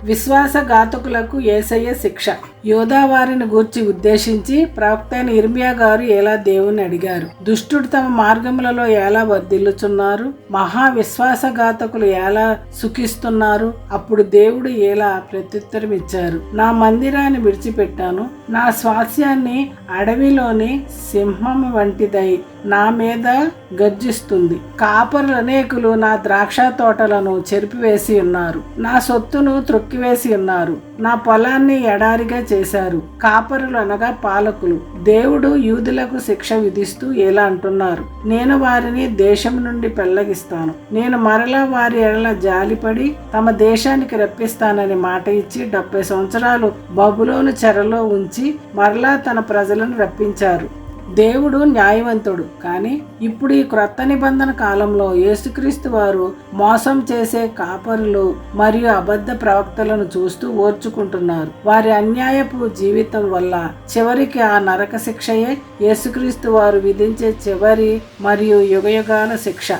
విశ్వాసఘాతకులకు యేసయ్య శిక్ష. యోధా వారిని గూర్చి ఉద్దేశించి ప్రవక్త అయిన ఇర్మియా గారు ఎలా దేవుని అడిగారు. దుష్టుడు తమ మార్గములలో ఎలా వర్ధిల్లుచున్నారు, మహా విశ్వాసఘాతకులు ఎలా సుఖిస్తున్నారు. అప్పుడు దేవుడు ఎలా ప్రత్యుత్తరం ఇచ్చారు. నా మందిరాన్ని విడిచిపెట్టాను, నా స్వాస్యాన్ని అడవిలోని సింహం వంటిదై నా మీద గర్జిస్తుంది. కాపరులు అనేకులు నా ద్రాక్ష తోటలను చెరిపివేసి ఉన్నారు, నా సొత్తును త్రొక్కివేసి ఉన్నారు, నా పొలాన్ని ఎడారిగా చేశారు. కాపరులు అనగా పాలకులు. దేవుడు యూదులకు శిక్ష విధిస్తూ ఎలా అంటున్నారు, నేను వారిని దేశం నుండి పెళ్లగిస్తాను, నేను మరలా వారి ఎడల జాలిపడి తమ దేశానికి రప్పిస్తానని మాట ఇచ్చి 70 సంవత్సరాలు బబులోను చెరలో ఉంచి మరలా తన ప్రజలను రప్పించారు. దేవుడు న్యాయవంతుడు. కానీ ఇప్పుడు ఈ క్రొత్త నిబంధన కాలంలో యేసుక్రీస్తు వారు మోసం చేసే కాపరులు మరియు అబద్ధ ప్రవక్తలను చూస్తూ ఓర్చుకుంటున్నారు. వారి అన్యాయపు జీవితం వల్ల చివరికి ఆ నరక శిక్షయే యేసుక్రీస్తు వారు విధించే చివరి మరియు యుగయుగాల శిక్ష.